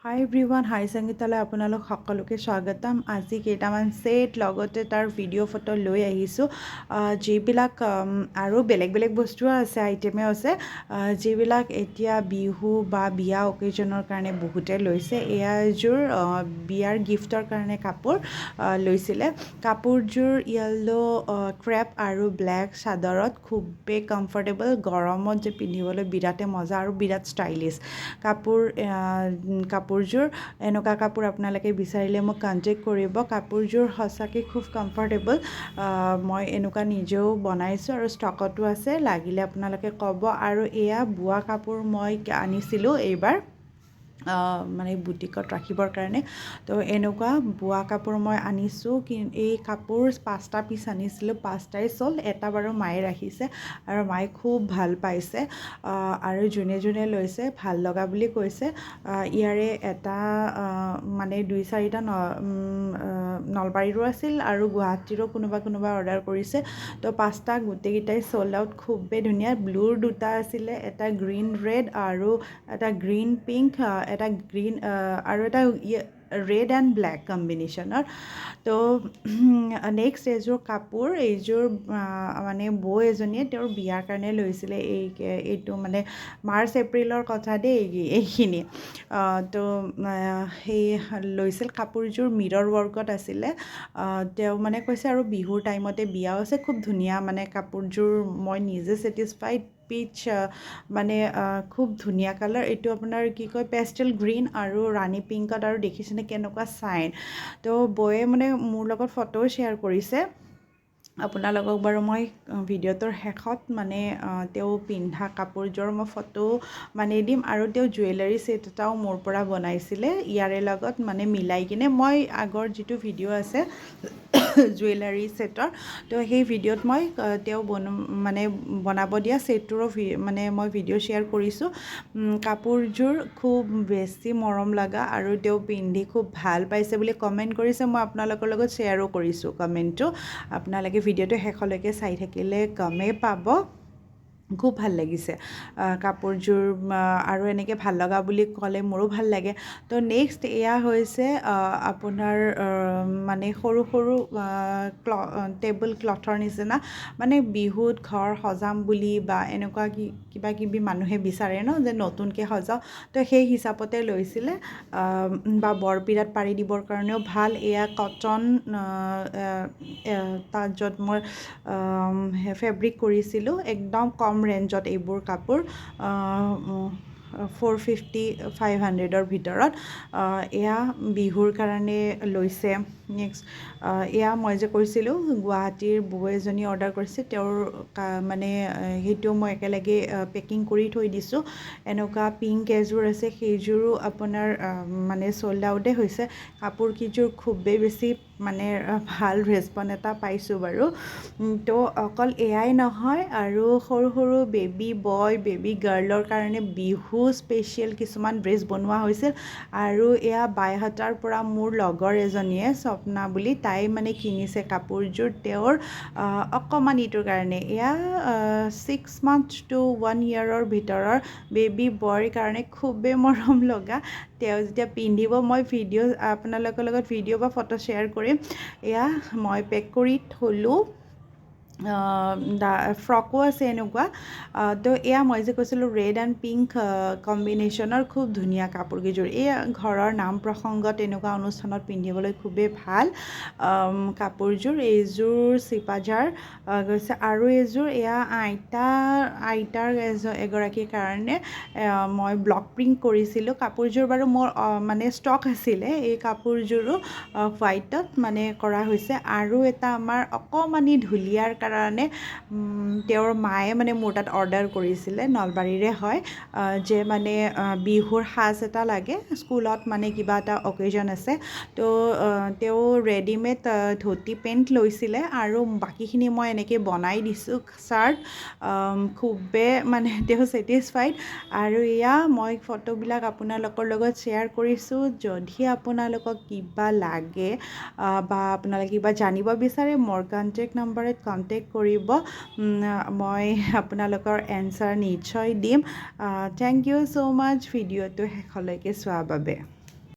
হাই everyone, হাই সংগীতালৈ আপোনালোক সকলোকে স্বাগতম। আজি কেইটামান সেট লগতে তাৰ ভিডিঅ' ফটো লৈ আহিছোঁ, যিবিলাক আৰু বেলেগ বেলেগ বস্তুও আছে, আইটেমেও আছে, যিবিলাক এতিয়া বিহু বা বিয়া অকেজনৰ কাৰণে বহুতে লৈছে। এয়া এযোৰ বিয়াৰ গিফ্টৰ কাৰণে কাপোৰ লৈছিলে। কাপোৰযোৰ য়েল্লো ক্ৰেপ আৰু ব্লেক চাদৰত খুবেই কমফৰ্টেবল, গৰমত যে পিন্ধিবলৈ বিৰাটে মজা আৰু বিৰাট ষ্টাইলিছ কাপোৰযোৰ। এনেকুৱা কাপোৰ আপোনালোকে বিচাৰিলে মোক কণ্টেক্ট কৰিব। কাপোৰযোৰ সঁচাকৈ খুব কমফৰ্টেবল। মই এনেকুৱা নিজেও বনাইছোঁ আৰু ষ্টকতো আছে, লাগিলে আপোনালোকে ক'ব। আৰু এয়া বোৱা কাপোৰ মই আনিছিলোঁ এইবাৰ, মানে বুটিকত ৰাখিবৰ কাৰণে। তো এনেকুৱা বোৱা কাপোৰ মই আনিছোঁ। এই কাপোৰ 5টা পিচ আনিছিলোঁ, 5টাই চল, এটা বাৰু মায়ে ৰাখিছে আৰু মায়ে খুব ভাল পাইছে। আৰু যোনে যোনে লৈছে ভাল লগা বুলি কৈছে। ইয়াৰে এটা মানে 2-4টা নলবাৰীৰো আছিল আৰু গুৱাহাটীৰো কোনোবা অৰ্ডাৰ কৰিছে। তো 5টা গোটেইকেইটাই চল্ড আউট, খুবেই ধুনীয়া। ব্লুৰ 2টা আছিলে, এটা গ্ৰীণ ৰেড আৰু এটা গ্ৰীণ পিংক, এটা গ্ৰীণ আৰু এটা ৰেড এণ্ড ব্লেক কম্বিনেশ্যনৰ। তো নেক্সট এইযোৰ কাপোৰ, এইযোৰ মানে বৌ এজনীয়ে তেওঁৰ বিয়াৰ কাৰণে লৈছিলে। এইটো মানে মাৰ্চ এপ্ৰিলৰ কথা দেই এইখিনি। তো সেই লৈছিল। কাপোৰযোৰ মিৰৰ ৱৰ্কত আছিলে। তেওঁ মানে কৈছে আৰু বিহুৰ টাইমতে বিয়াও আছে, খুব ধুনীয়া মানে কাপোৰযোৰ। মই নিজে ছেটিছফাইড। পিচ মানে খুব ধুনীয়া কালাৰ। এইটো আপোনাৰ কি কয়, পেষ্টেল গ্ৰীণ আৰু ৰাণী পিংকত, আৰু দেখিছেনে কেনেকুৱা চাইন। তো বৌয়ে মানে মোৰ লগত ফটোও শ্বেয়াৰ কৰিছে। আপোনালোকক বাৰু মই ভিডিঅ'টোৰ শেষত মানে তেওঁ পিন্ধা কাপোৰযোৰ মই ফটো মানে দিম। আৰু তেওঁ জুৱেলাৰী ছেট এটাও মোৰ পৰা বনাইছিলে ইয়াৰে লগত মানে মিলাই কিনে। মই আগৰ যিটো ভিডিঅ' আছে জুৱেলাৰী ছেটৰ, তো সেই ভিডিঅ'ত মই তেওঁ বনাব দিয়া ছেটটোৰো মানে মই ভিডিঅ' শ্বেয়াৰ কৰিছোঁ। কাপোৰযোৰ খুব বেছি মৰম লগা আৰু তেওঁ পিন্ধি খুব ভাল পাইছে বুলি কমেণ্ট কৰিছে। মই আপোনালোকৰ লগত শ্বেয়াৰো কৰিছোঁ কমেণ্টটো। আপোনালোকে ভিডিঅ'টো শেষলৈকে চাই থাকিলে গমেই পাব। খুব ভাল লাগিছে কাপোৰযোৰ, আৰু এনেকৈ ভাল লগা বুলি ক'লে মোৰো ভাল লাগে। তো নেক্সট এয়া হৈছে আপোনাৰ মানে সৰু সৰু টেবুল ক্লথৰ নিচিনা, মানে বিহুত ঘৰ সজাম বুলি বা এনেকুৱা কিবা কিবি মানুহে বিচাৰে ন, যে নতুনকৈ সজাওঁ। তো সেই হিচাপতে লৈছিলে, বা বৰপিৰাত পাৰি দিবৰ কাৰণেও ভাল। এয়া কটন, তাত য'ত মই ফেব্ৰিক কৰিছিলোঁ, একদম কম ৰেঞ্জত এইবোৰ কাপোৰ, 450-500ৰ ভিতৰত। এয়া বিহুৰ কাৰণে লৈছে। নেক্সট এয়া মই যে কৈছিলোঁ গুৱাহাটীৰ বৌ এজনী অৰ্ডাৰ কৰিছে, তেওঁৰ মানে সেইটো মই একেলগে পেকিং কৰি থৈ দিছোঁ। এনেকুৱা পিংক এযোৰ আছে, সেইযোৰো আপোনাৰ মানে চল্ড আউটে হৈছে। কাপোৰকেইযোৰ খুবেই বেছি মানে ভাল ৰেচপন্স এটা পাইছোঁ বাৰু। তো অকল এয়াই নহয়, আৰু সৰু সৰু বেবী বয়, বেবী গাৰ্লৰ কাৰণে বিহু স্পেচিয়েল কিছুমান ড্ৰেছ বনোৱা হৈছিল। আৰু এয়া বাইহাটাৰ পৰা মোৰ লগৰ এজনীয়ে, স্বপ্না বুলি, তাই মানে কিনিছে কাপোৰযোৰ তেওঁৰ অকণমানিটোৰ কাৰণে। এয়া 6 months to 1 yearৰ ভিতৰৰ বেবী বয়ৰ কাৰণে খুবেই মৰম লগা। তেওঁ যেতিয়া পিন্ধিব, মই আপোনালোকৰ লগত ভিডিঅ' বা ফটো শ্বেয়াৰ কৰিম। এয়া মই পেক কৰি থলোঁ। ফ্ৰকো আছে এনেকুৱা। তো এয়া মই যে কৈছিলোঁ ৰেড এণ্ড পিংক কম্বিনেশ্যনৰ খুব ধুনীয়া কাপোৰকেইযোৰ। এয়া ঘৰৰ নাম প্ৰসংগত এনেকুৱা অনুষ্ঠানত পিন্ধিবলৈ খুবেই ভাল কাপোৰযোৰ। এইযোৰ চিপাঝাৰ গৈছে। আৰু এইযোৰ এয়া আইতাৰ এগৰাকীৰ কাৰণে মই ব্লক প্ৰিণ্ট কৰিছিলোঁ। কাপোৰযোৰ বাৰু মোৰ মানে ষ্টক আছিলে। এই কাপোৰযোৰো হোৱাইটত মানে কৰা হৈছে। আৰু এটা আমাৰ অকণমানি ঢুলীয়াৰ কাৰণে তেওঁৰ মায়ে মানে মোৰ তাত অৰ্ডাৰ কৰিছিলে, নলবাৰীৰে হয়, যে মানে বিহুৰ সাজ এটা লাগে, স্কুলত মানে কিবা এটা অকেজন আছে। তো তেওঁ ৰেডিমেড ধুতি পেণ্ট লৈছিলে, আৰু বাকীখিনি মই এনেকৈ বনাই দিছোঁ চাৰ্ট। খুবেই মানে তেওঁ ছেটিছফাইড। আৰু এয়া মই ফটোবিলাক আপোনালোকৰ লগত শ্বেয়াৰ কৰিছোঁ। যদি আপোনালোকক কিবা লাগে বা আপোনালোকে কিবা জানিব বিচাৰে, মোৰ কণ্টেক্ট নম্বৰত কণ্টেক্ট কৰিব। মই আপোনালোকৰ এনচাৰ নিশ্চয় দিম। থেংক ইউ ছ' মাছ ভিডিঅ'টো শেষলৈকে চোৱাৰ বাবে।